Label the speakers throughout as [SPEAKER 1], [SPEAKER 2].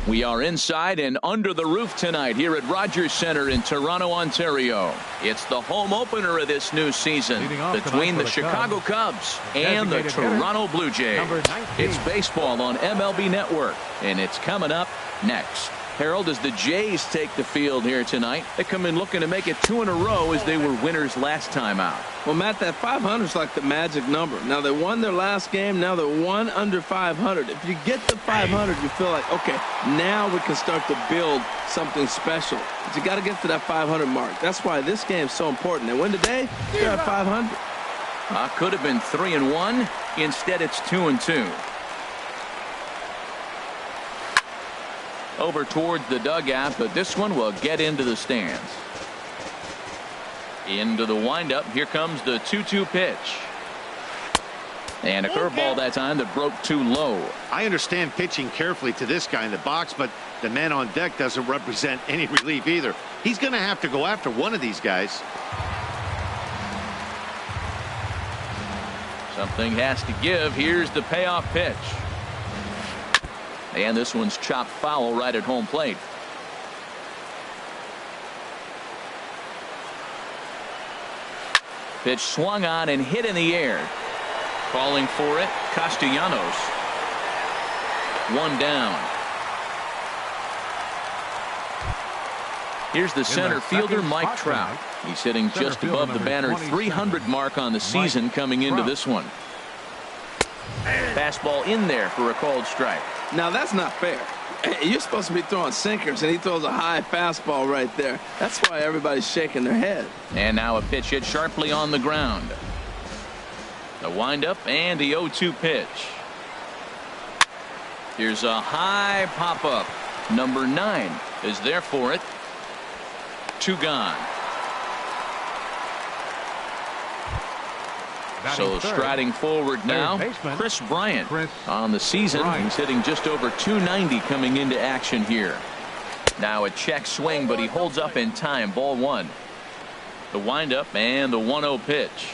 [SPEAKER 1] We are inside and under the roof tonight here at Rogers Centre in Toronto, Ontario. It's the home opener of this new season between the Chicago Cubs and the Toronto Blue Jays. It's baseball on MLB Network, and it's coming up next. Harold, as the Jays take the field here tonight, they come in looking to make it 2 in a row as they were winners last time out.
[SPEAKER 2] Well, Matt, that 500 is like the magic number. Now, they won their last game. Now they're 1 under 500. If you get to 500, you feel like, okay, now we can start to build something special. But you got to get to that 500 mark. That's why this game is so important. They win today, they're at 500.
[SPEAKER 1] Could have been 3-1. Instead, it's 2-2. Over towards the dugout, but this one will get into the stands. Into the windup. Here comes the 2-2 pitch. And a curveball that time that broke too low.
[SPEAKER 3] I understand pitching carefully to this guy in the box, but the man on deck doesn't represent any relief either. He's going to have to go after one of these guys.
[SPEAKER 1] Something has to give. Here's the payoff pitch. And this one's chopped foul right at home plate. Pitch swung on and hit in the air. Calling for it, Castellanos. 1 down. Here's the center fielder, Mike Trout. He's hitting just above the banner 300 mark on the season coming into this one. Fastball in there for a called strike.
[SPEAKER 2] Now, that's not fair. You're supposed to be throwing sinkers, and he throws a high fastball right there. That's why everybody's shaking their head.
[SPEAKER 1] And now a pitch hit sharply on the ground. The windup and the 0-2 pitch. Here's a high pop-up. Number 9 is there for it. 2 gone. So striding forward now, Chris Bryant on the season. He's hitting just over 290 coming into action here. Now a check swing, but he holds up in time. Ball 1. The windup and the 1-0 pitch.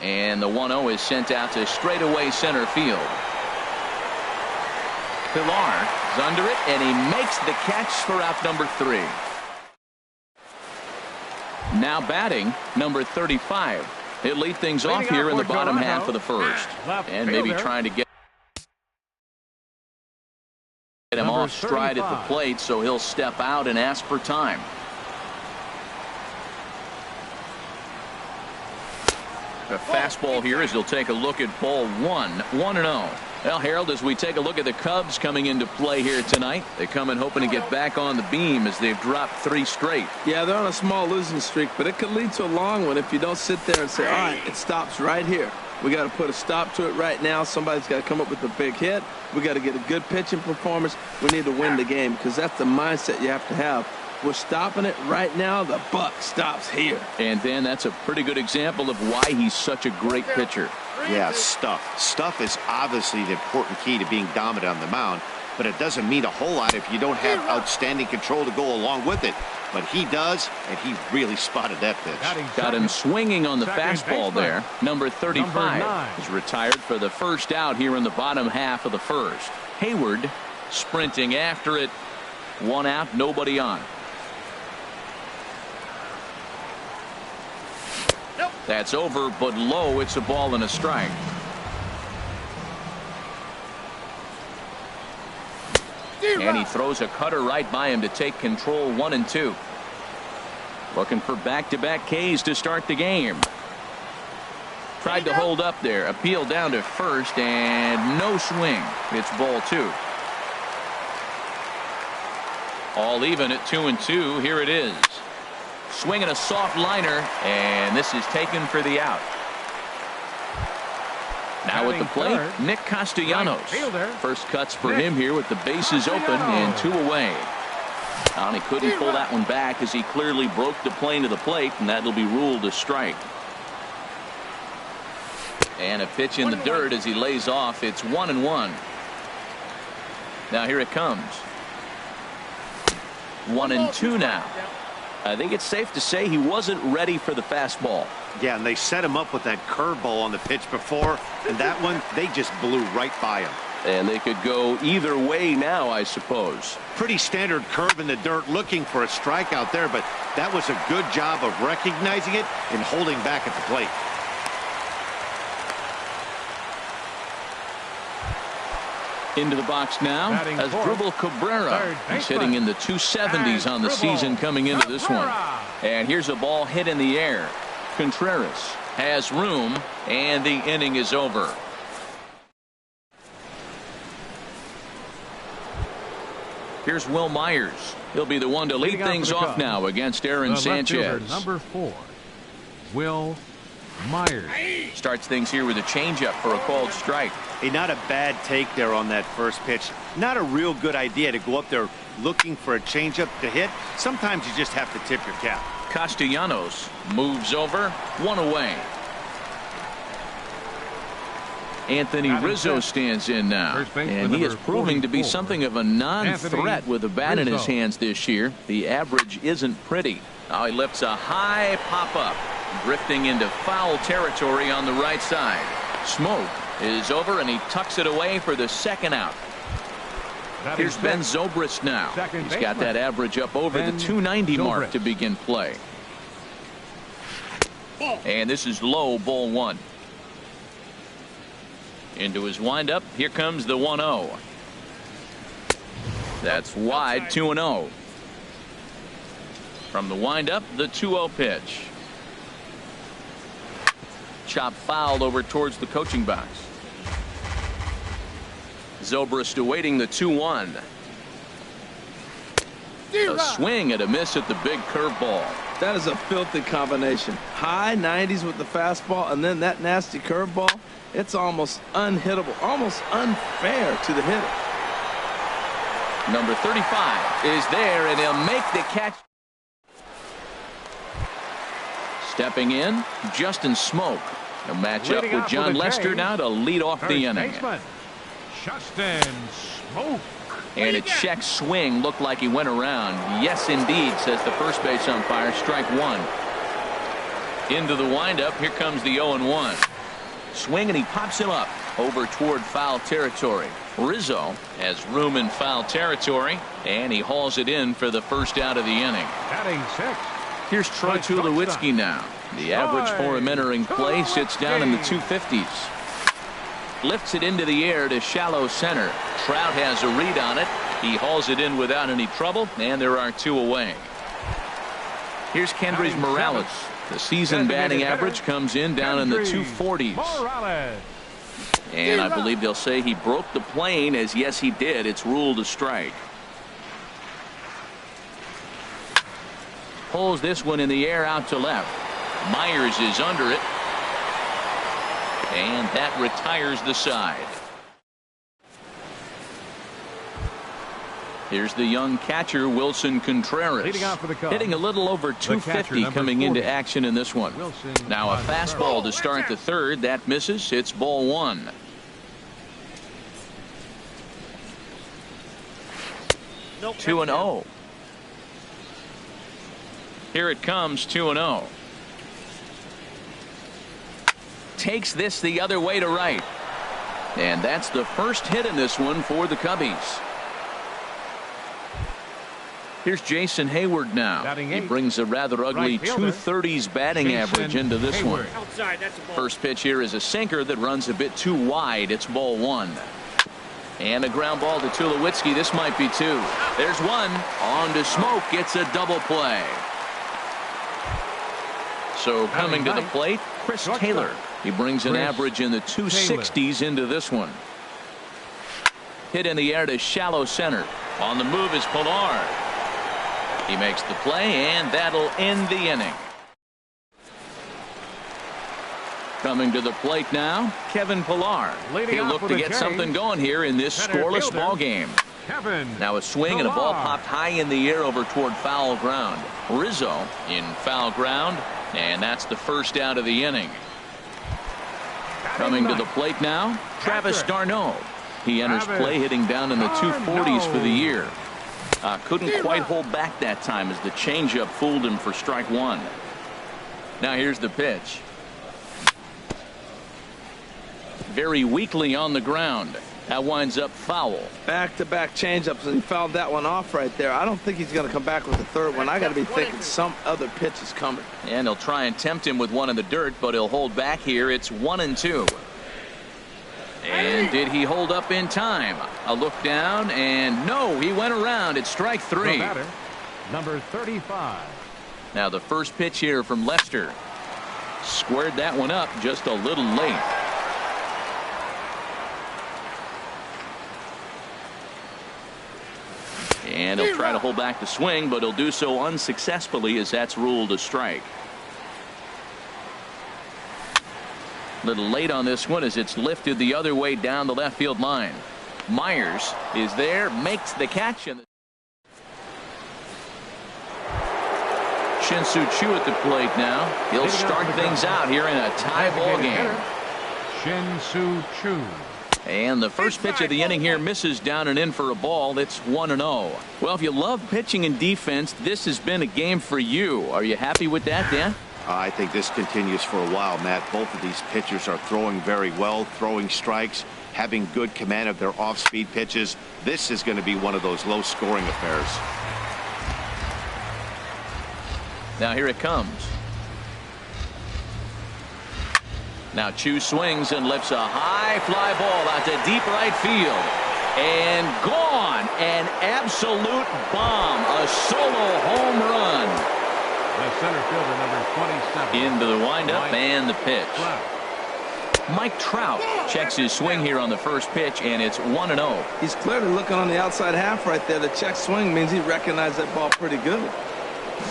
[SPEAKER 1] And the 1-0 is sent out to straightaway center field. Pilar is under it, and he makes the catch for out number 3. Now batting, number 35. He'll lead things off here in the bottom half of the first. And maybe trying to get him off stride at the plate, so he'll step out and ask for time. A fastball here as he'll take a look at ball 1. 1-0. Well, Harold, as we take a look at the Cubs coming into play here tonight, they come in hoping to get back on the beam as they've dropped 3 straight.
[SPEAKER 2] Yeah, they're on a small losing streak, but it could lead to a long one if you don't sit there and say, all right, it stops right here. We got to put a stop to it right now. Somebody's got to come up with a big hit. We got to get a good pitching performance. We need to win the game because that's the mindset you have to have. We're stopping it right now. The buck stops here.
[SPEAKER 1] And then that's a pretty good example of why he's such a great pitcher.
[SPEAKER 3] Yeah, stuff. Stuff is obviously the important key to being dominant on the mound, but it doesn't mean a whole lot if you don't have outstanding control to go along with it. But he does, and he really spotted that pitch.
[SPEAKER 1] Got him swinging on the fastball there. Number 35 is retired for the first out here in the bottom half of the first. Hayward sprinting after it. 1 out, nobody on. That's over, but low. It's a ball and a strike. And he throws a cutter right by him to take control. 1-2. Looking for back-to-back Ks to start the game. Tried to hold up there. Appeal down to first, and no swing. It's ball 2. All even at 2-2. Here it is. Swinging a soft liner, and this is taken for the out. Now at the plate, Nick Castellanos. First cuts for him here with the bases open and 2 away. And he couldn't pull that one back as he clearly broke the plane to the plate, and that'll be ruled a strike. And a pitch in the dirt as he lays off. It's 1-1. Now here it comes. 1-2 now. I think it's safe to say he wasn't ready for the fastball.
[SPEAKER 3] Yeah, and they set him up with that curveball on the pitch before, and that one, they just blew right by him.
[SPEAKER 1] And they could go either way now, I suppose.
[SPEAKER 3] Pretty standard curve in the dirt, looking for a strikeout there, but that was a good job of recognizing it and holding back at the plate.
[SPEAKER 1] Into the box now as Dribble Cabrera. He's hitting in the 270s on the season coming into this one. And here's a ball hit in the air. Contreras has room, and the inning is over. Here's Will Myers. He'll be the one to lead things off now against Aaron Sanchez.
[SPEAKER 4] Number 4, Will Myers.
[SPEAKER 1] Starts things here with a changeup for a called strike.
[SPEAKER 3] Hey, not a bad take there on that first pitch. Not a real good idea to go up there looking for a changeup to hit. Sometimes you just have to tip your cap.
[SPEAKER 1] Castellanos moves over, one away. Anthony Rizzo stands in now, and he is proving to be something of a non-threat with a bat in his hands this year. The average isn't pretty. Now he lifts a high pop-up, drifting into foul territory on the right side. Smoke is over, and he tucks it away for the second out. Here's Ben Zobrist now. He's got that average up over the 290 mark to begin play. And this is low, ball 1. Into his windup. Here comes the 1-0. That's wide, 2-0. From the windup, the 2-0 pitch. Chop fouled over towards the coaching box. Zobrist awaiting the 2-1. A swing and a miss at the big curveball.
[SPEAKER 2] That is a filthy combination. High 90s with the fastball, and then that nasty curveball. It's almost unhittable, almost unfair to the hitter.
[SPEAKER 1] Number 35 is there, and he'll make the catch. Stepping in, Justin Smoke. A matchup with John Lester now to lead off the inning.
[SPEAKER 4] Justin Smoke.
[SPEAKER 1] And a check swing looked like he went around. Yes, indeed, says the first base umpire. Strike 1. Into the windup. Here comes the 0-1. Swing, and he pops him up over toward foul territory. Rizzo has room in foul territory, and he hauls it in for the first out of the inning.
[SPEAKER 4] Batting 6.
[SPEAKER 1] Here's Troy Tulowitzki now. The average for him entering play sits down in the 250s. Lifts it into the air to shallow center. Trout has a read on it. He hauls it in without any trouble, and there are 2 away. Here's Kendrys Morales. The season batting average comes in down in the 240s. And I believe they'll say he broke the plane, as yes he did. It's ruled a strike. Pulls this one in the air out to left. Myers is under it. And that retires the side. Here's the young catcher, Wilson Contreras, hitting a little over 250 coming into action in this one. Now a fastball to start the third. That misses. It's ball 1.
[SPEAKER 3] Nope.
[SPEAKER 1] 2-0. Here it comes, 2-0. Takes this the other way to right. And that's the first hit in this one for the Cubbies. Here's Jason Hayward now. He brings a rather ugly 230s batting average into this one. First pitch here is a sinker that runs a bit too wide. It's ball 1. And a ground ball to Tulowitzki. This might be 2. There's 1. On to Smoke. It's a double play. So coming to the plate, Chris Taylor. He brings an average in the 260s into this one. Hit in the air to shallow center. On the move is Pilar. He makes the play, and that'll end the inning. Coming to the plate now, Kevin Pilar. He'll look to get something going here in this scoreless ball game. Now a swing and a ball popped high in the air over toward foul ground. Rizzo in foul ground, and that's the first out of the inning. Coming to the plate now, Travis d'Arnaud. He enters play hitting down in the 240s for the year. Couldn't quite hold back that time as the changeup fooled him for strike 1. Now here's the pitch. Very weakly on the ground. That winds up foul.
[SPEAKER 2] Back-to-back changeups, and he fouled that one off right there. I don't think he's going to come back with the third one. I got to be thinking some other pitch is coming.
[SPEAKER 1] And he'll try and tempt him with one in the dirt, but he'll hold back here. It's 1-2. And did he hold up in time? A look down, and no, he went around. It's strike three.
[SPEAKER 4] The batter, number 35.
[SPEAKER 1] Now the first pitch here from Lester. Squared that one up just a little late. And he'll try to hold back the swing, but he'll do so unsuccessfully as that's ruled a strike. Little late on this one as it's lifted the other way down the left field line. Myers is there, makes the catch. And Shin-Soo Choo at the plate now. He'll start things out here in a tie ball game.
[SPEAKER 4] Shin-Soo Choo.
[SPEAKER 1] And the first pitch of the inning here misses down and in for a ball. It's 1-0. Well, if you love pitching and defense, this has been a game for you. Are you happy with that, Dan?
[SPEAKER 3] I think this continues for a while, Matt. Both of these pitchers are throwing very well, throwing strikes, having good command of their off-speed pitches. This is going to be one of those low-scoring affairs.
[SPEAKER 1] Now here it comes. Now Choo swings and lifts a high fly ball out to deep right field. And gone. An absolute bomb. A solo home run.
[SPEAKER 4] The center fielder, number 27.
[SPEAKER 1] Into the windup and the pitch.
[SPEAKER 4] Trout.
[SPEAKER 1] Mike Trout checks his swing here on the first pitch, and it's 1-0.
[SPEAKER 2] He's clearly looking on the outside half right there. The check swing means he recognized that ball pretty good.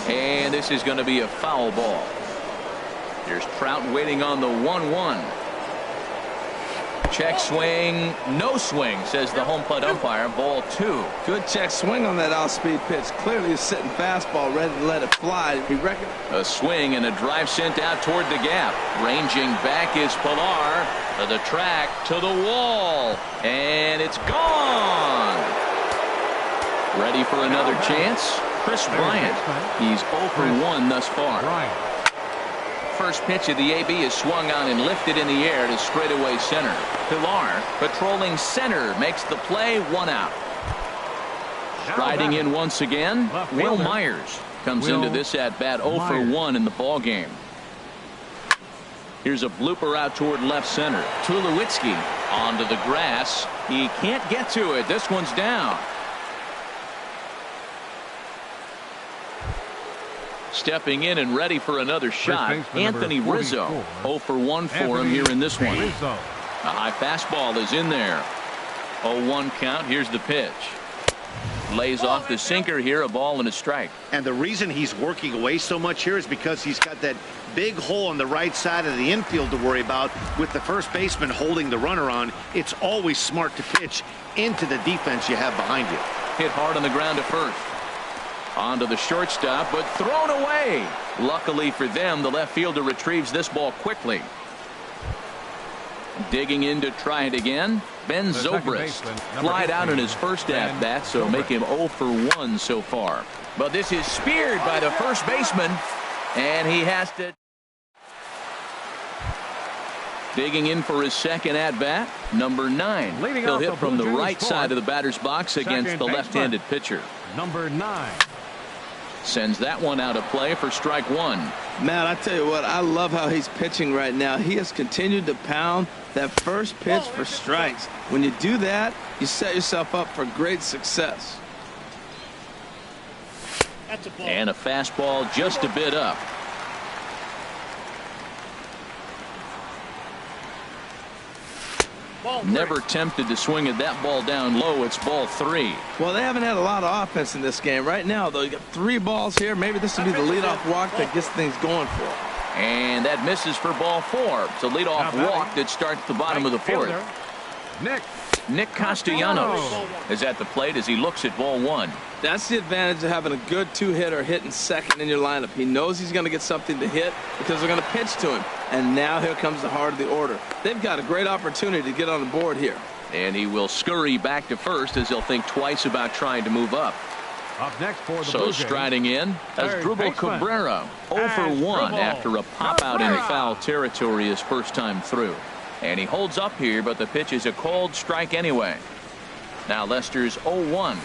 [SPEAKER 1] And this is going to be a foul ball. There's Trout waiting on the 1-1. Check swing, no swing, says the home plate umpire. Ball 2.
[SPEAKER 2] Good check swing on that off-speed pitch. Clearly he's sitting fastball, ready to let it fly. He
[SPEAKER 1] a swing and a drive sent out toward the gap. Ranging back is Pilar to the track, to the wall, and it's gone. Ready for another chance? Chris Bryant. He's 0 for 1 thus far. First pitch of the AB is swung on and lifted in the air to straightaway center. Pilar patrolling center makes the play, 1 out. Striding in once again, Will Myers comes into this at bat 0 for 1 in the ball game. Here's a blooper out toward left center. Tulowitzki onto the grass. He can't get to it. This one's down. Stepping in and ready for another shot, Anthony Rizzo. 0 for 1 for him here in this one. A high fastball is in there. 0-1 count. Here's the pitch. Lays off the sinker here, a ball and a strike.
[SPEAKER 3] And the reason he's working away so much here is because he's got that big hole on the right side of the infield to worry about. With the first baseman holding the runner on, it's always smart to pitch into the defense you have behind you.
[SPEAKER 1] Hit hard on the ground to first. Onto the shortstop, but thrown away. Luckily for them, the left fielder retrieves this ball quickly. Digging in to try it again. Ben Zobrist flied out in his first at-bat, so make him 0 for 1 so far. But this is speared by the first baseman, and he has to. Digging in for his second at-bat, number 9. He'll hit from the right side of the batter's box against the left-handed pitcher.
[SPEAKER 4] Number 9.
[SPEAKER 1] Sends that one out of play for strike 1.
[SPEAKER 2] Man, I tell you what, I love how he's pitching right now. He has continued to pound that first pitch for strikes. When you do that, you set yourself up for great success.
[SPEAKER 1] And a fastball just a bit up. Never tempted to swing at that ball down low. It's ball 3.
[SPEAKER 2] Well, they haven't had a lot of offense in this game. Right now, though, you got 3 balls here. Maybe this will be the leadoff walk that gets things going for him.
[SPEAKER 1] And that misses for ball 4. It's a leadoff walk that starts the bottom of the 4th. Nick Castellanos is at the plate as he looks at ball 1.
[SPEAKER 2] That's the advantage of having a good 2-hitter hitting second in your lineup. He knows he's going to get something to hit because they're going to pitch to him. And now here comes the heart of the order. They've got a great opportunity to get on the board here.
[SPEAKER 1] And he will scurry back to first as he'll think twice about trying to move up.
[SPEAKER 4] Up next for the
[SPEAKER 1] so striding in as Drupal Cabrera 0 for 1 after a pop out in foul territory his first time through. And he holds up here, but the pitch is a called strike anyway. Now Lester's 0-1.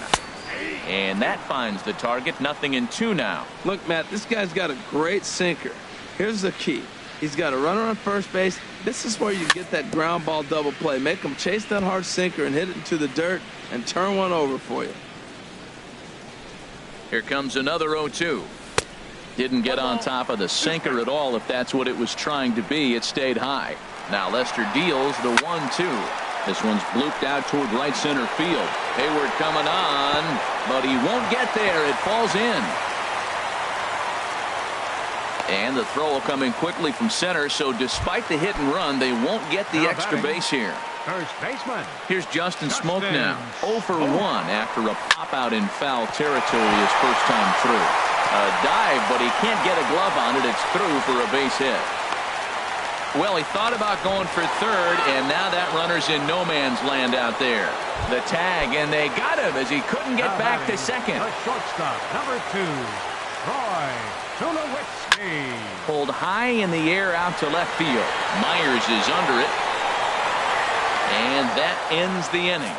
[SPEAKER 1] And that finds the target. 0-2 now.
[SPEAKER 2] Look, Matt, this guy's got a great sinker. Here's the key. He's got a runner on first base. This is where you get that ground ball double play. Make him chase that hard sinker and hit it into the dirt and turn one over for you.
[SPEAKER 1] Here comes another 0-2. Didn't get on top of the sinker at all. If that's what it was trying to be, it stayed high. Now Lester deals the 1-2. This one's blooped out toward right center field. Hayward coming on, but he won't get there. It falls in. And the throw will come in quickly from center, so despite the hit and run, they won't get the extra base here.
[SPEAKER 4] First baseman.
[SPEAKER 1] Here's Justin Smoke now. 0 for 1 after a pop out in foul territory his first time through. A dive, but he can't get a glove on it. It's through for a base hit. Well, he thought about going for third, and now that runner's in no man's land out there. The tag, and they got him as he couldn't get back to second.
[SPEAKER 4] The shortstop, number 2, Roy Tulowitzki.
[SPEAKER 1] Pulled high in the air out to left field. Myers is under it. And that ends the inning.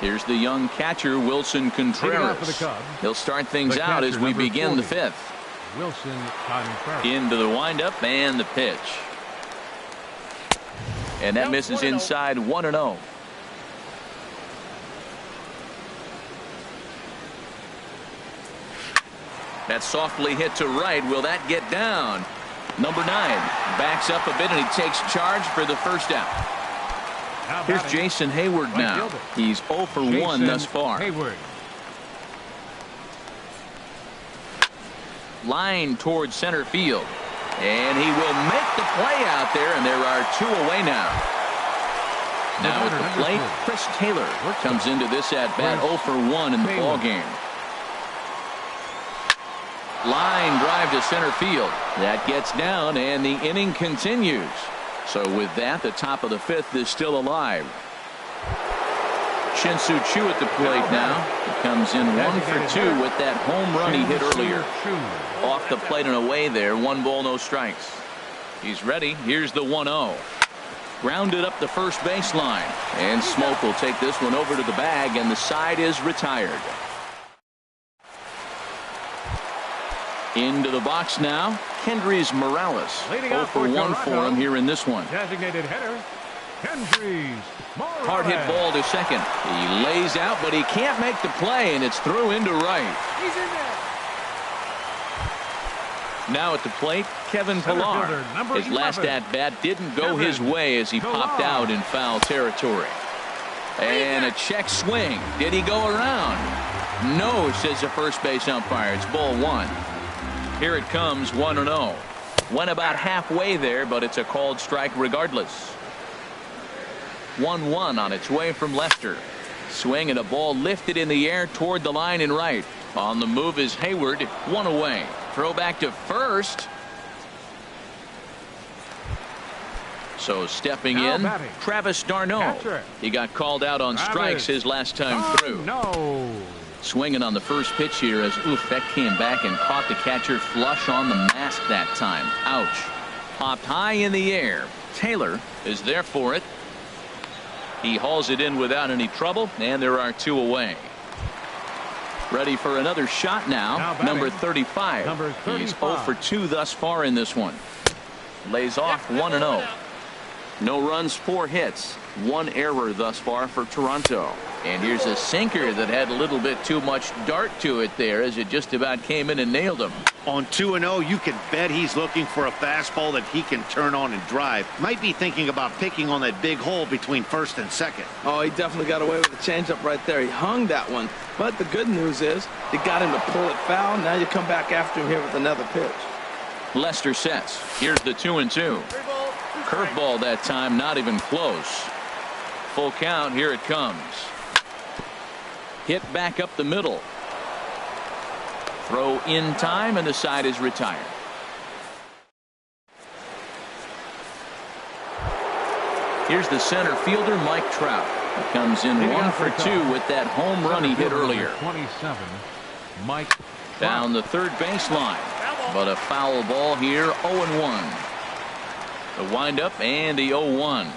[SPEAKER 1] Here's the young catcher, Wilson Contreras. He'll start things out as we begin the 5th.
[SPEAKER 4] Wilson Contreras.
[SPEAKER 1] Into the windup and the pitch. And that misses inside 1-0. That's softly hit to right. Will that get down? Number 9 backs up a bit and he takes charge for the first out. Here's Jason Hayward now. He's 0 for 1 thus far.
[SPEAKER 4] Hayward.
[SPEAKER 1] Line towards center field. And he will make the play out there, and there are 2 away now. Now at the plate, Chris Taylor comes into this at bat 0 for 1 in the ball game. Line drive to center field. That gets down, and the inning continues. So with that, the top of the 5th is still alive. Shin-Soo Choo at the plate now. He comes in 1 for 2 with that home run he hit earlier. Off the plate and away there. 1 ball, no strikes. He's ready. Here's the 1-0. Grounded up the first baseline. And Smoke will take this one over to the bag, and the side is retired. Into the box now, Kendrys Morales. 0 for 1 for him here in this one.
[SPEAKER 4] Designated hitter, Kendrys Morales.
[SPEAKER 1] Hard hit ball to second. He lays out, but he can't make the play, and it's through into right.
[SPEAKER 4] He's in there.
[SPEAKER 1] Now at the plate, Kevin Pillar. His last at-bat didn't go his way as he popped out in foul territory. And a check swing. Did he go around? No, says the first base umpire. It's ball 1. Here it comes, 1-0. Went about halfway there, but it's a called strike regardless. 1-1 on its way from Lester. Swing and a ball lifted in the air toward the line and right. On the move is Hayward. 1 away. Throw back to first. So stepping in, Travis d'Arnaud. He got called out on strikes his last time through.
[SPEAKER 4] No.
[SPEAKER 1] Swinging on the first pitch here as that came back and caught the catcher flush on the mask that time. Ouch. Popped high in the air. Taylor is there for it. He hauls it in without any trouble, and there are 2 away. Ready for another shot now. Number 35. He's 0 for 2 thus far in this one. Lays off 1-0. No runs, 4 hits. 1 error thus far for Toronto. And here's a sinker that had a little bit too much dart to it there as it just about came in and nailed him.
[SPEAKER 3] On 2-0, you can bet he's looking for a fastball that he can turn on and drive. Might be thinking about picking on that big hole between first and second.
[SPEAKER 2] Oh, he definitely got away with a changeup right there. He hung that one. But the good news is they got him to pull it foul. Now you come back after him here with another pitch.
[SPEAKER 1] Lester sets. Here's the 2-2. Curveball that time, not even close. Full count. Here it comes. Hit back up the middle. Throw in time, and the side is retired. Here's the center fielder, Mike Trout. He comes in 1 for 2 with that home run he hit earlier.
[SPEAKER 4] 27, Mike
[SPEAKER 1] down the third baseline. But a foul ball here, 0-1. The windup and the 0-1.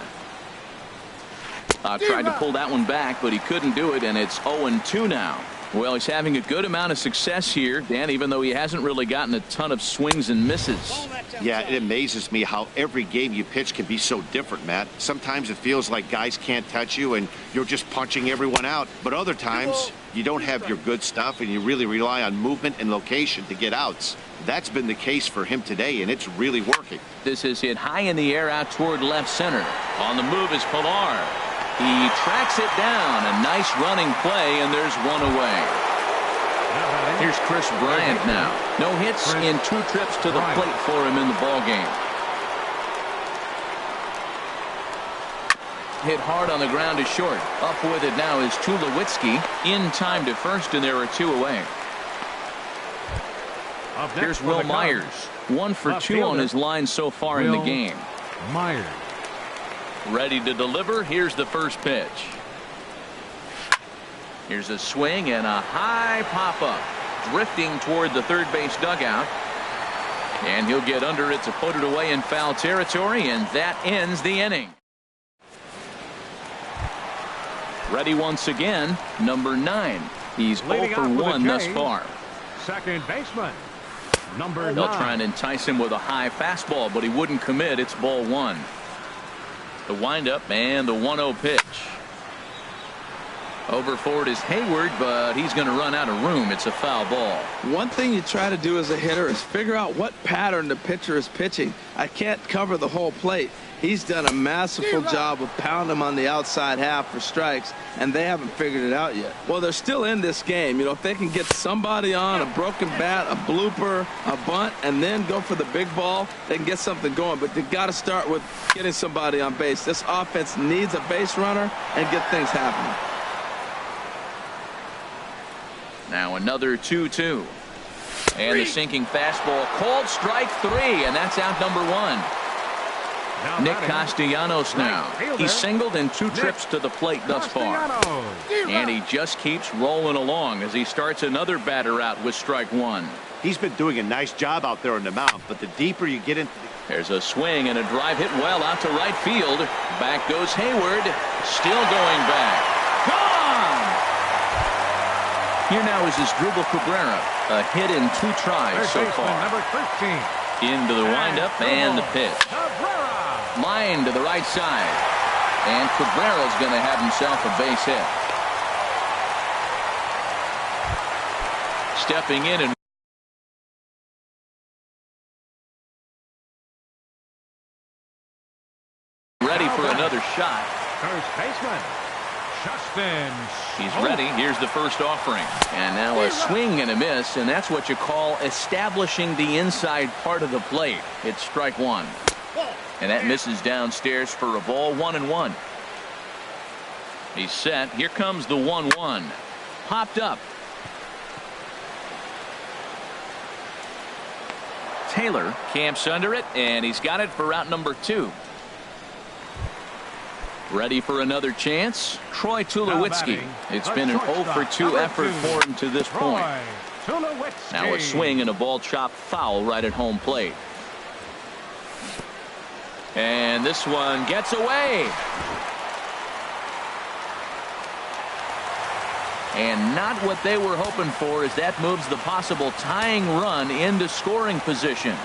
[SPEAKER 1] Tried to pull that one back, but he couldn't do it, and it's 0-2 now. Well, he's having a good amount of success here, Dan, even though he hasn't really gotten a ton of swings and misses.
[SPEAKER 3] Yeah, it amazes me how every game you pitch can be so different, Matt. Sometimes it feels like guys can't touch you and you're just punching everyone out. But other times, you don't have your good stuff and you really rely on movement and location to get outs. That's been the case for him today, and it's really working.
[SPEAKER 1] This is hit high in the air out toward left center. On the move is Pilar. He tracks it down. A nice running play, and there's one away. Here's Chris Bryant now. No hits in 2 trips to the plate for him in the ballgame. Hit hard on the ground to short. Up with it now is Tulowitzki. In time to first, and there are 2 away. Here's Will Myers. 1 for 2 on his line so far in the game.
[SPEAKER 4] Myers.
[SPEAKER 1] Ready to deliver. Here's the first pitch. Here's a swing and a high pop-up. Drifting toward the third base dugout. And he'll get under it to put it away in foul territory, and that ends the inning. Ready once again, number 9. He's 0 for 1 thus far.
[SPEAKER 4] Second baseman, number 9.
[SPEAKER 1] They'll try and entice him with a high fastball, but he wouldn't commit. It's ball 1. The windup and the 1-0 pitch. Over for it is Hayward, but he's going to run out of room. It's a foul ball.
[SPEAKER 2] One thing you try to do as a hitter is figure out what pattern the pitcher is pitching. I can't cover the whole plate. He's done a masterful job of pounding him on the outside half for strikes, and they haven't figured it out yet. Well, they're still in this game. You know, if they can get somebody on, a broken bat, a blooper, a bunt, and then go for the big ball, they can get something going. But they've got to start with getting somebody on base. This offense needs a base runner and get things happening.
[SPEAKER 1] Now another 2-2. And the sinking fastball, called strike 3, and that's out number 1. Nick Castellanos now. He's singled in 2 trips to the plate thus far. And he just keeps rolling along as he starts another batter out with strike 1.
[SPEAKER 3] He's been doing a nice job out there on the mound, but the deeper you get into
[SPEAKER 1] There's a swing and a drive hit well out to right field. Back goes Hayward. Still going back. Gone! Here now is Asdrubal Cabrera. A hit in 2 tries so far.
[SPEAKER 4] Number 13.
[SPEAKER 1] Into the windup and the pitch. Line to the right side. And Cabrera's going to have himself a base hit. Stepping in and ready for another shot.
[SPEAKER 4] First baseman, Justin.
[SPEAKER 1] He's ready. Here's the first offering. And now a swing and a miss, and that's what you call establishing the inside part of the plate. It's strike 1. And that misses downstairs for a ball. 1-1. He's set. Here comes the 1-1. Popped up. Taylor camps under it, and he's got it for out number 2. Ready for another chance. Troy Tulowitzki. It's been an 0 for 2 effort for him to this point. Now a swing and a ball chopped foul right at home plate. And this one gets away. And not what they were hoping for, as that moves the possible tying run into scoring position.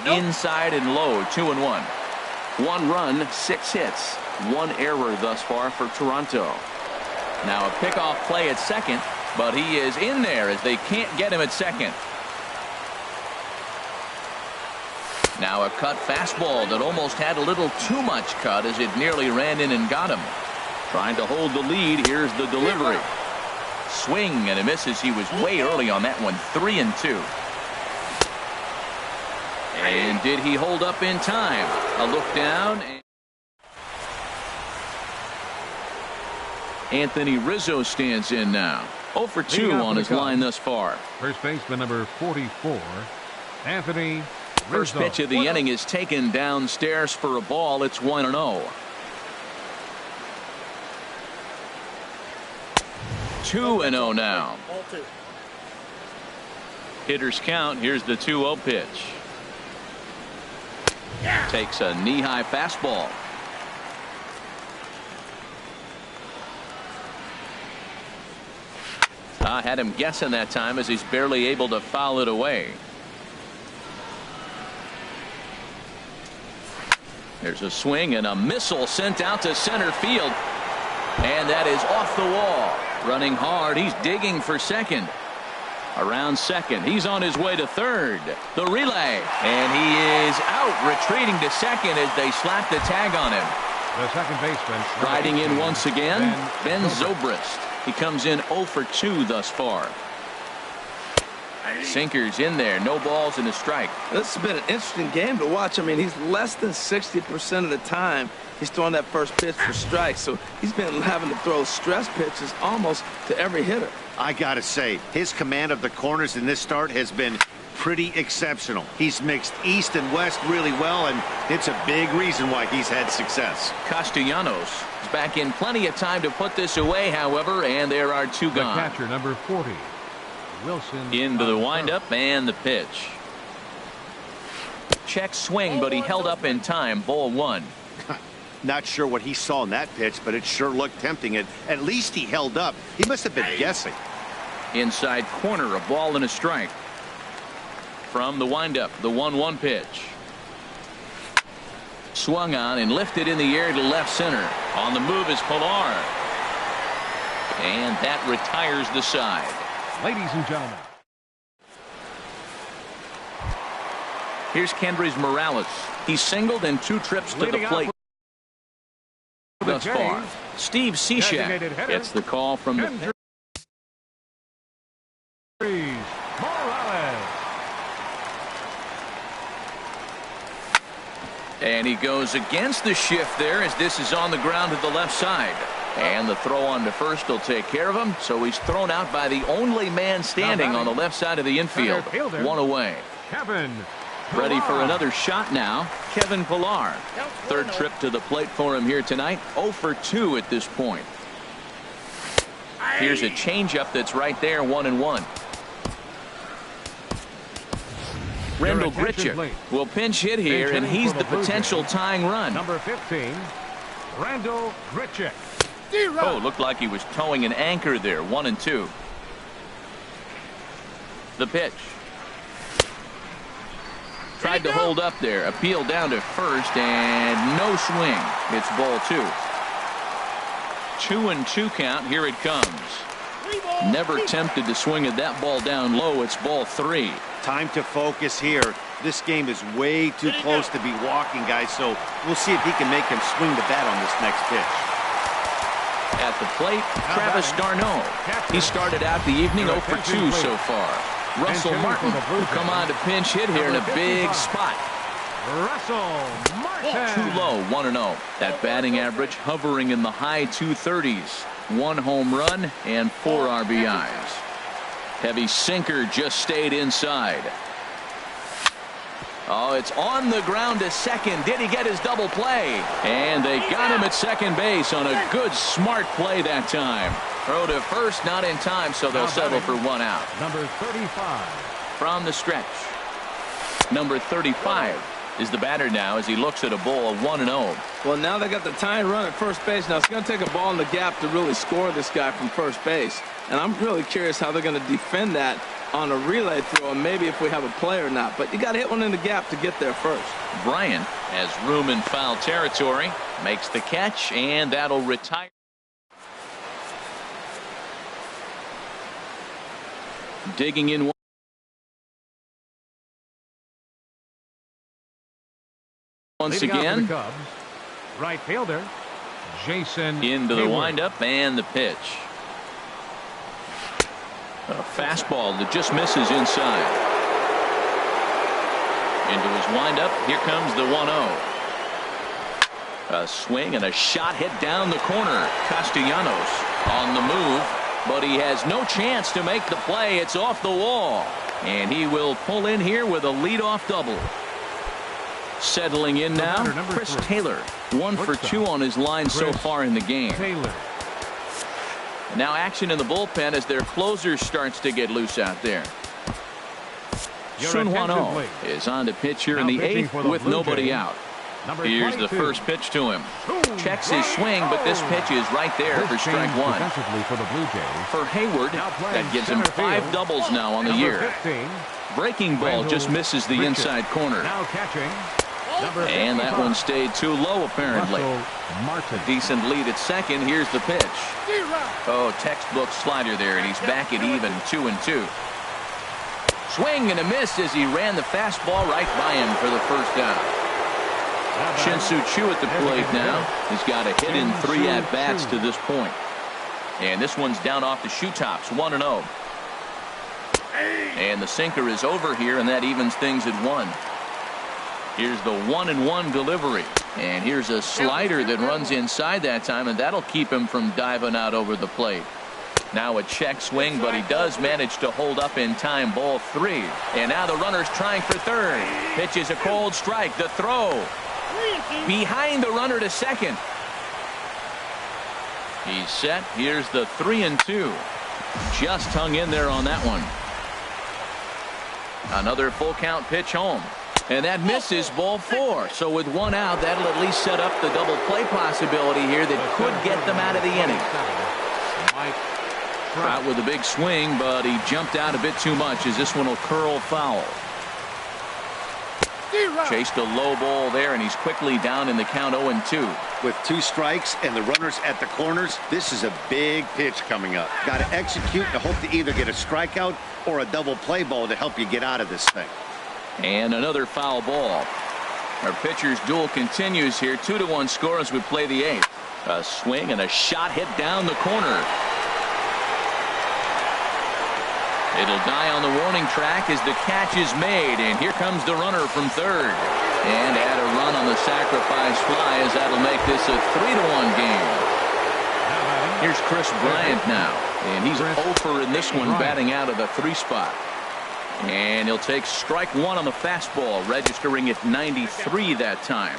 [SPEAKER 1] Inside and low, 2-1. 1 run, 6 hits, 1 error thus far for Toronto. Now a pickoff play at second, but he is in there as they can't get him at second. Now a cut fastball that almost had a little too much cut as it nearly ran in and got him. Trying to hold the lead. Here's the delivery. Swing and a miss as he was way early on that one. 3-2. And did he hold up in time? A look down. Anthony Rizzo stands in now. 0 for 2 on his line thus far.
[SPEAKER 4] First baseman number 44, Anthony Rizzo.
[SPEAKER 1] First pitch of the inning is taken downstairs for a ball. It's 1-0. 2-0 now. Hitters count. Here's the 2-0 pitch. Takes a knee-high fastball. Had him guessing that time as he's barely able to foul it away. There's a swing and a missile sent out to center field. And that is off the wall. Running hard. He's digging for second. Around second. He's on his way to third. The relay. And he is out, retreating to second as they slap the tag on him.
[SPEAKER 4] The second baseman.
[SPEAKER 1] Riding in once again, Ben Zobrist. He comes in 0 for 2 thus far. Sinkers in there. No balls and a strike.
[SPEAKER 2] This has been an interesting game to watch. I mean, he's less than 60% of the time he's throwing that first pitch for strikes. So he's been having to throw stress pitches almost to every hitter.
[SPEAKER 3] I gotta say, his command of the corners in this start has been pretty exceptional. He's mixed east and west really well, and it's a big reason why he's had success.
[SPEAKER 1] Castellanos is back in plenty of time to put this away, however, and there are 2 gone.
[SPEAKER 4] The catcher, number 40, Wilson.
[SPEAKER 1] Into the windup and the pitch. Check swing, but he held up in time. Ball 1.
[SPEAKER 3] Not sure what he saw in that pitch, but it sure looked tempting. At least he held up. He must have been guessing.
[SPEAKER 1] Inside corner, a ball and a strike. From the windup, the 1-1 pitch. Swung on and lifted in the air to left center. On the move is Pilar. And that retires the side.
[SPEAKER 4] Ladies and gentlemen.
[SPEAKER 1] Here's Kendrys Morales. He's singled in 2 trips to the plate thus far. Steve Cishek gets the call from the
[SPEAKER 4] Morales.
[SPEAKER 1] And he goes against the shift there as this is on the ground to the left side. And the throw on to first will take care of him. So he's thrown out by the only man standing on the left side of the infield. 1 away.
[SPEAKER 4] Kevin
[SPEAKER 1] Ready for another shot now. Kevin Pilar. Third trip to the plate for him here tonight. 0 for 2 at this point. Here's a changeup that's right there, 1-1. Rendell Grichuk will pinch hit here, and he's the potential tying run.
[SPEAKER 4] Number 15, Rendell Grichuk.
[SPEAKER 1] Oh, looked like he was towing an anchor there. 1-2. The pitch. Tried to hold up there. Appeal down to first, and no swing. It's ball 2. 2-2 count. Here it comes. Never tempted to swing at that ball down low. It's ball 3.
[SPEAKER 3] Time to focus here. This game is way too close to be walking, guys, so we'll see if he can make him swing the bat on this next pitch.
[SPEAKER 1] At the plate, Travis d'Arnaud. He started out the evening 0 for 2 so far. Russell Martin will come on to pinch hit here in a big spot.
[SPEAKER 4] Russell Martin.
[SPEAKER 1] Too low, 1-0. That batting average hovering in the high 230s. 1 home run and 4 RBIs. Heavy sinker just stayed inside. Oh, it's on the ground to second. Did he get his double play? And they got him at second base on a good, smart play that time. Throw to first, not in time, so they'll settle for 1 out.
[SPEAKER 4] Number 35.
[SPEAKER 1] From the stretch. Number 35 is the batter now as he looks at a ball of 1-0.
[SPEAKER 2] Well, now they got the tying run at first base. Now it's going to take a ball in the gap to really score this guy from first base. And I'm really curious how they're going to defend that on a relay throw, and maybe if we have a play or not. But you got to hit one in the gap to get there first.
[SPEAKER 1] Bryant has room in foul territory, makes the catch, and that'll retire. Digging in once again.
[SPEAKER 4] Cubs, right fielder Jason
[SPEAKER 1] into the
[SPEAKER 4] Hayward.
[SPEAKER 1] windup and the pitch. A fastball that just misses inside. Into his windup. Here comes the 1-0. A swing and a shot hit down the corner. Castellanos on the move, but he has no chance to make the play. It's off the wall, and he will pull in here with a leadoff double. Settling in now, Chris Taylor. 1 for 2 on his line so far in the game.
[SPEAKER 4] Taylor.
[SPEAKER 1] Now action in the bullpen as their closer starts to get loose out there. Sunhwan is on the pitch here in the 8th with nobody out. Here's the first pitch to him. Checks his swing, but this pitch is right there for strike one. For Hayward, that gives him 5 doubles now on the year. Breaking ball just misses the inside corner. And that one stayed too low, apparently. A decent lead at second. Here's the pitch. Oh, textbook slider there, and he's back at even 2-2. Swing and a miss as he ran the fastball right by him for the first down. Shin-Soo Choo at the plate now. He's got a hit in 3 at-bats to this point. And this one's down off the shoe tops, 1-0. And the sinker is over here, and that evens things at 1. Here's the 1-1 delivery. And here's a slider that runs inside that time, and that'll keep him from diving out over the plate. Now a check swing, but he does manage to hold up in time, ball 3. And now the runner's trying for third. Pitch is a cold strike. The throw behind the runner to second. He's set. Here's the 3-2. Just hung in there on that one. Another full count pitch home. And that misses, ball 4. So with 1 out, that'll at least set up the double play possibility here that could get them out of the inning. Out with a big swing, but he jumped out a bit too much as this one will curl foul. Chased a low ball there, and he's quickly down in the count 0-2.
[SPEAKER 3] With 2 strikes and the runners at the corners, this is a big pitch coming up. Got to execute and hope to either get a strikeout or a double play ball to help you get out of this thing.
[SPEAKER 1] And another foul ball. Our pitcher's duel continues here. 2-1 score as we play the 8th. A swing and a shot hit down the corner. It'll die on the warning track as the catch is made, and here comes the runner from third. And add a run on the sacrifice fly as that'll make this a 3-1 game. Here's Chris Bryant now, and he's 0 in this one, batting out of the 3 spot. And he'll take strike 1 on the fastball, registering at 93 that time.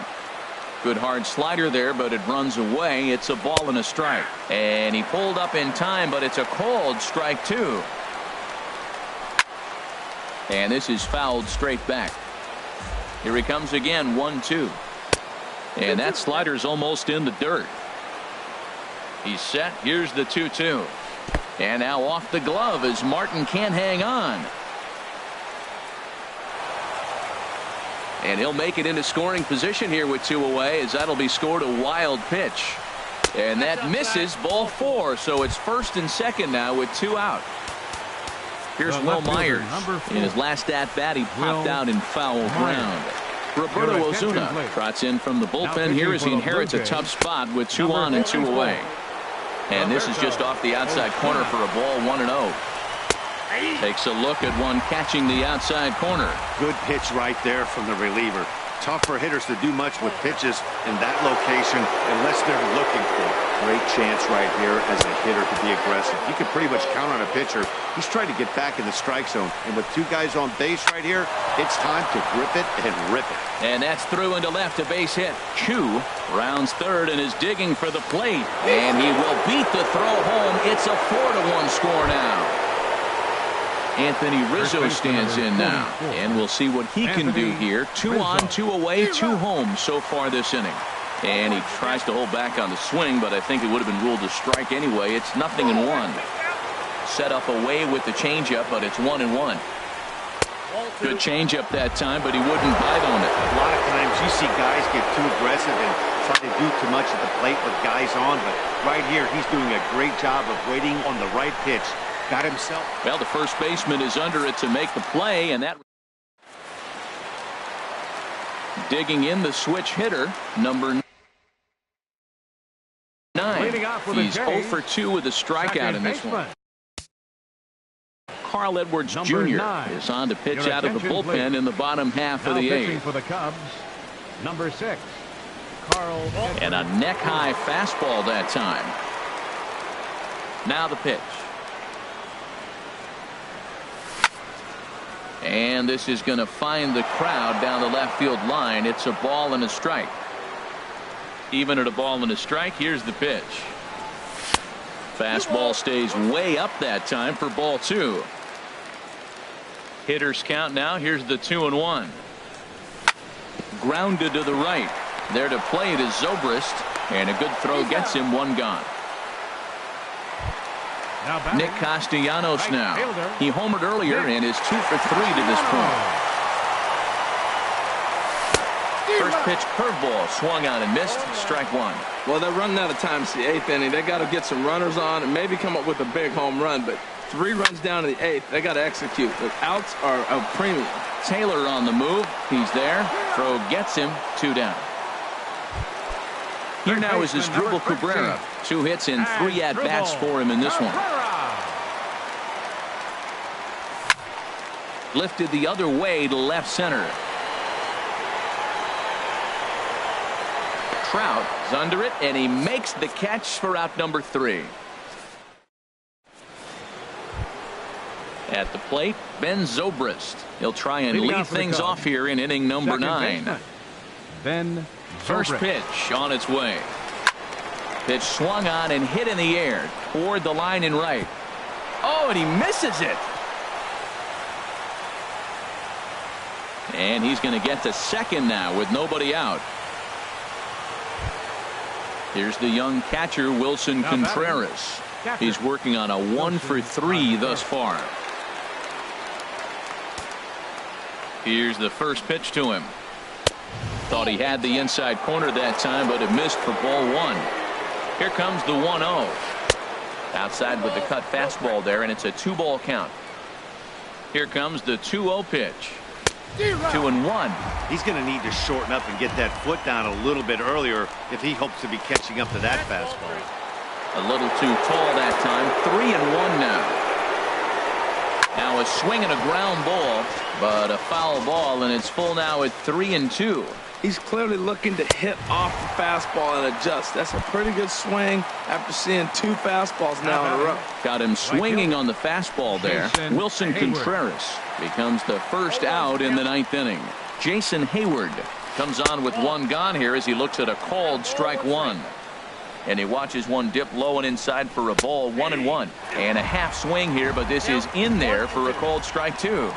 [SPEAKER 1] Good hard slider there, but it runs away. It's a ball and a strike. And he pulled up in time, but it's a called strike 2. And this is fouled straight back. Here he comes again, 1-2. And that slider's almost in the dirt. He's set. Here's the 2-2. And now off the glove as Martin can't hang on. And he'll make it into scoring position here with 2 away, as that'll be scored a wild pitch. And that misses, ball 4. So it's first and second now with 2 out. Here's Will Myers. In his last at-bat, he popped out in foul ground. Roberto Ozuna trots in from the bullpen here as he inherits a tough spot with 2 on and 2 away. And this is just off the outside corner for a ball, 1-0. Takes a look at one catching the outside corner.
[SPEAKER 3] Good pitch right there from the reliever. Tough for hitters to do much with pitches in that location unless they're looking for it. Great chance right here as a hitter to be aggressive. You can pretty much count on a pitcher. He's trying to get back in the strike zone. And with 2 guys on base right here, it's time to grip it and rip it.
[SPEAKER 1] And that's through into left, a base hit. Choo rounds third and is digging for the plate. And he will beat the throw home. It's a 4-1 score now. Anthony Rizzo stands in now, and we'll see what he can do here. 2 on, 2 away, 2 home so far this inning. And he tries to hold back on the swing, but I think it would have been ruled a strike anyway. It's 0-1. Set up away with the changeup, but it's 1-1. Good changeup that time, but he wouldn't bite on it.
[SPEAKER 3] A lot of times you see guys get too aggressive and try to do too much at the plate with guys on, but right here he's doing a great job of waiting on the right pitch. Got himself.
[SPEAKER 1] Well, the first baseman is under it to make the play, and that digging in the switch hitter, number 9. He's 0 for 2 with a strikeout in this one. Carl Edwards Jr. is on to pitch out of the bullpen in the bottom half of the 8th.
[SPEAKER 4] For the Cubs, number 6, Carl Edwards.
[SPEAKER 1] And a neck-high fastball that time. Now the pitch. And this is going to find the crowd down the left field line. It's a ball and a strike. Even at a ball and a strike, here's the pitch. Fastball stays way up that time for ball 2. Hitters count now. Here's the 2-1. Grounded to the right. There to play it is Zobrist, and a good throw gets him one gone. Nick Castellanos now. He homered earlier and is 2 for 3 to this point. First pitch curveball swung on and missed. Strike one.
[SPEAKER 2] Well, they're running out of time. It's the 8th inning. They got to get some runners on and maybe come up with a big home run. But 3 runs down in the 8th. They got to execute. The outs are a premium.
[SPEAKER 1] Taylor on the move. He's there. Throw gets him. 2 down. Here now is Asdrubal Cabrera. 2 hits and 3 at-bats for him in this one. Lifted the other way to left center. Trout is under it, and he makes the catch for out number 3. At the plate, Ben Zobrist. He'll try and lead things off here in inning number 9.
[SPEAKER 4] Ben
[SPEAKER 1] First pitch on its way. Pitch swung on and hit in the air toward the line and right. Oh, and he misses it. And he's going to get to second now with nobody out. Here's the young catcher, Wilson Contreras. He's working on a 1 for 3 thus far. Here's the first pitch to him. Thought he had the inside corner that time, but it missed for ball 1. Here comes the 1-0. Outside with the cut fastball there, and it's a 2-ball count. Here comes the 2-0 pitch. 2-1.
[SPEAKER 3] He's going to need to shorten up and get that foot down a little bit earlier if he hopes to be catching up to that fastball.
[SPEAKER 1] A little too tall that time. 3-1 now. Now a swing and a ground ball, but a foul ball, and it's full now at 3-2.
[SPEAKER 2] He's clearly looking to hit off the fastball and adjust. That's a pretty good swing after seeing 2 fastballs now in a row.
[SPEAKER 1] Got him swinging on the fastball there. Wilson Contreras becomes the first out in the 9th inning. Jason Hayward comes on with 1 gone here as he looks at a called strike 1. And he watches one dip low and inside for a ball. 1-1. And a half swing here, but this is in there for a called strike 2.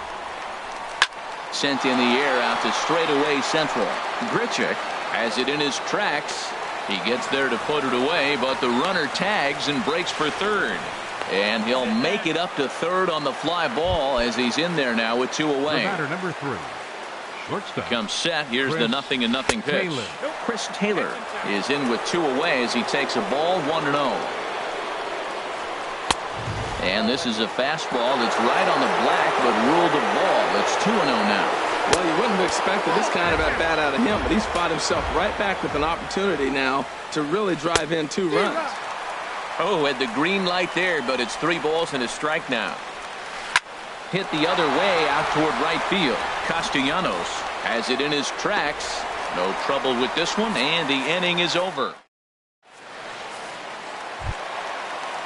[SPEAKER 1] Sent in the air out to straightaway central. Grichuk has it in his tracks. He gets there to put it away, but the runner tags and breaks for third. And he'll make it up to third on the fly ball as he's in there now with 2 away.
[SPEAKER 4] Batter number 3. Shortstop.
[SPEAKER 1] Comes set. Here's the 0-0 pitch. Chris Taylor is in with 2 away as he takes a ball. 1-0. And this is a fastball that's right on the black, but ruled a ball. It's 2-0 now.
[SPEAKER 2] Well, you wouldn't have expected this kind of at-bat out of him, but he's fought himself right back with an opportunity now to really drive in 2 runs.
[SPEAKER 1] Oh, had the green light there, but it's 3 balls and a strike now. Hit the other way out toward right field. Castellanos has it in his tracks. No trouble with this one, and the inning is over.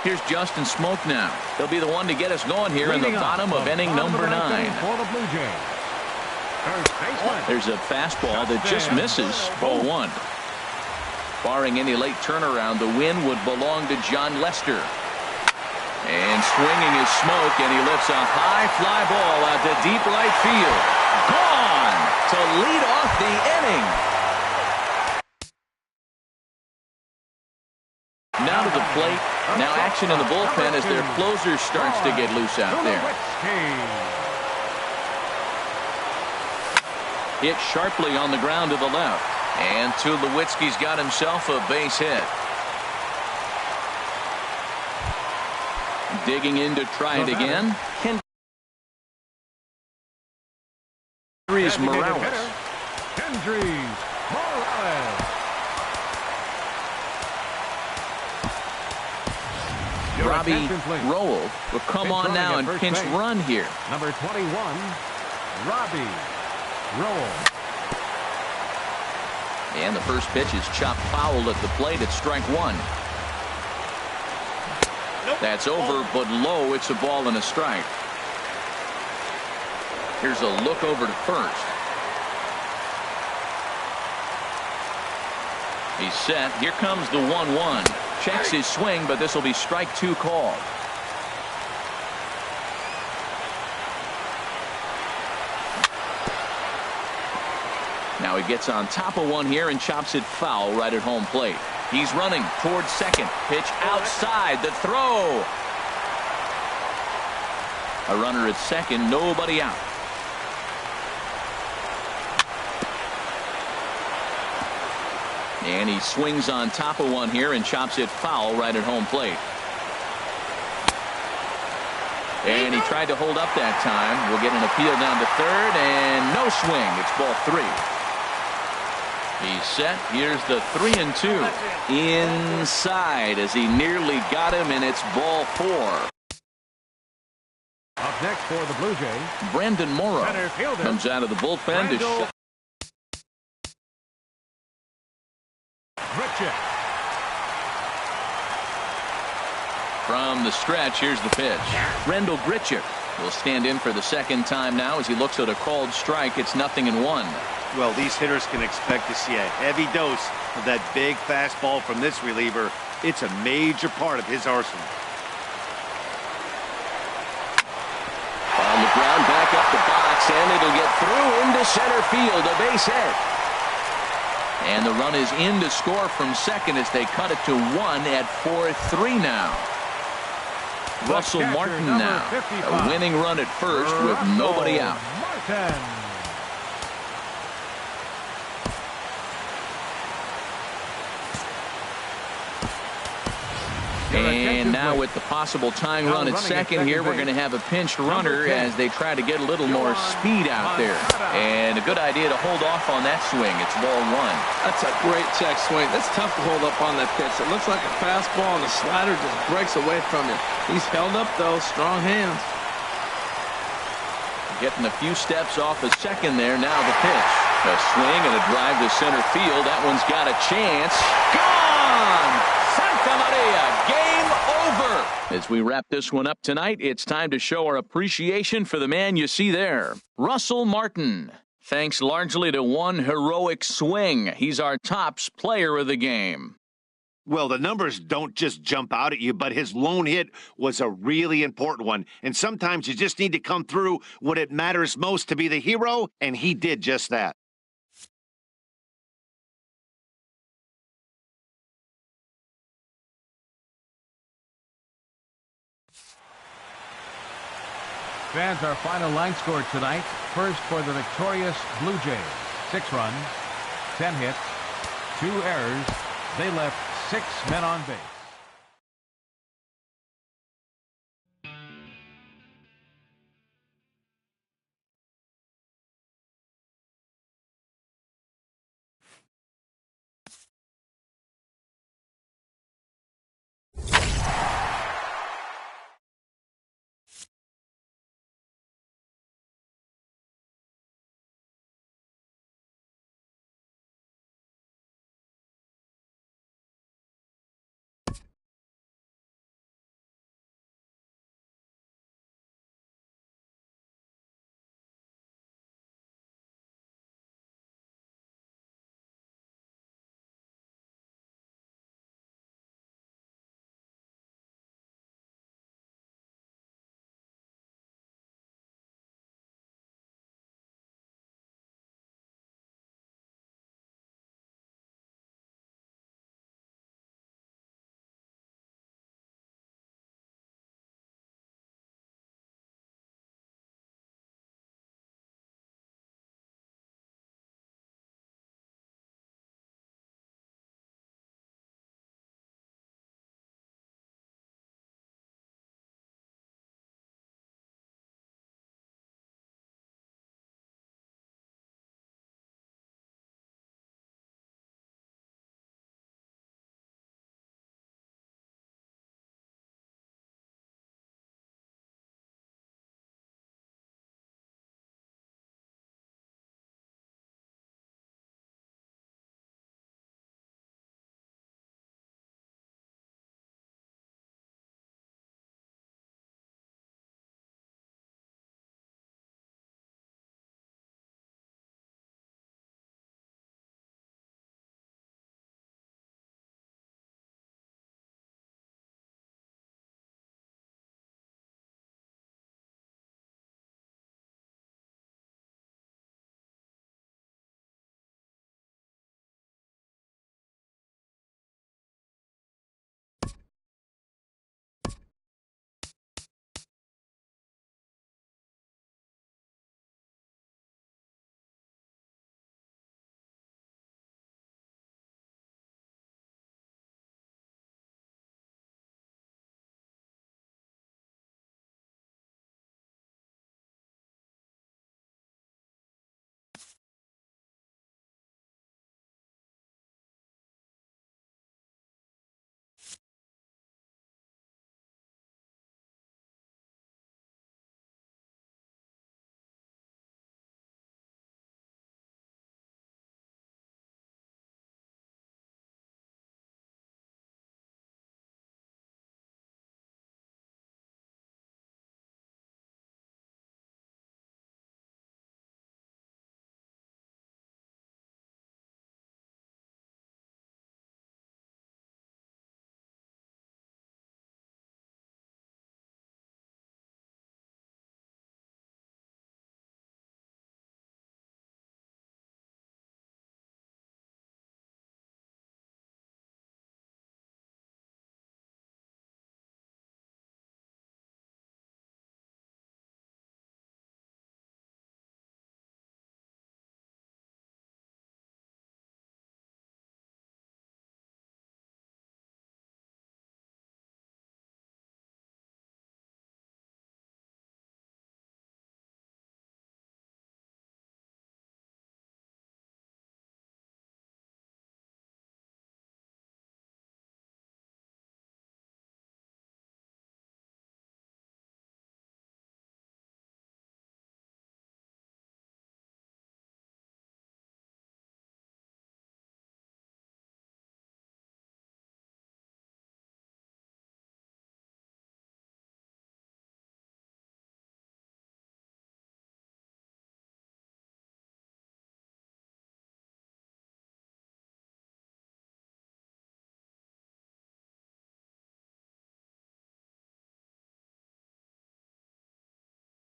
[SPEAKER 1] Here's Justin Smoke now. He'll be the one to get us going here in the bottom of inning number 9.
[SPEAKER 4] For the Blue Jays.
[SPEAKER 1] There's a fastball that just misses. Ball 1. Barring any late turnaround, the win would belong to John Lester. And swinging his Smoke, and he lifts a high fly ball out to deep right field. Gone to lead off the inning. Now to the plate. Now action in the bullpen as their closer starts to get loose out there. Hit sharply on the ground to the left. And Tulowitzki's got himself a base hit. Digging in to try it again. Kendrys Morales.
[SPEAKER 4] Kendrys Morales.
[SPEAKER 1] Robbie Rowell will come on now and pinch run here.
[SPEAKER 4] Number 21, Robbie Rowell.
[SPEAKER 1] And the first pitch is chopped foul at the plate at strike 1. That's over, but low. It's a ball and a strike. Here's a look over to first. He's set. Here comes the 1-1. Checks his swing, but this will be strike 2 called. Now he gets on top of one here and chops it foul right at home plate. He's running towards second. Pitch outside. The throw. A runner at second. Nobody out. And he swings on top of one here and chops it foul right at home plate. And he tried to hold up that time. We'll get an appeal down to third, and no swing. It's ball 3. He's set. Here's the 3-2. Inside as he nearly got him, and it's ball 4.
[SPEAKER 4] Up next for the Blue Jays,
[SPEAKER 1] Brandon Morrow comes out of the bullpen to shut. From the stretch, here's the pitch. Rendell Grichuk will stand in for the second time now as he looks at a called strike. It's 0-1.
[SPEAKER 3] Well, these hitters can expect to see a heavy dose of that big fastball from this reliever. It's a major part of his arsenal.
[SPEAKER 1] On the ground, back up the box, and it'll get through into center field. A base hit. And the run is in to score from second as they cut it to 1 at 4-3 now. Russell Martin now. A winning run at first with nobody out. And now with the possible tying run at second here, we're going to have a pinched runner as they try to get a little more speed out there. And a good idea to hold off on that swing. It's ball 1.
[SPEAKER 2] That's a great check swing. That's tough to hold up on that pitch. It looks like a fastball, and the slider just breaks away from you. He's held up, though. Strong hands.
[SPEAKER 1] Getting a few steps off a second there. Now the pitch. A swing and a drive to center field. That one's got a chance. Gone! Santa Maria, game over. As we wrap this one up tonight, it's time to show our appreciation for the man you see there, Russell Martin. Thanks largely to one heroic swing. He's our tops player of the game.
[SPEAKER 3] Well, the numbers don't just jump out at you, but his lone hit was a really important one. And sometimes you just need to come through when it matters most to be the hero, and he did just that.
[SPEAKER 4] Fans, our final line score tonight. First for the victorious Blue Jays. 6 runs, 10 hits, 2 errors. They left 6 men on base.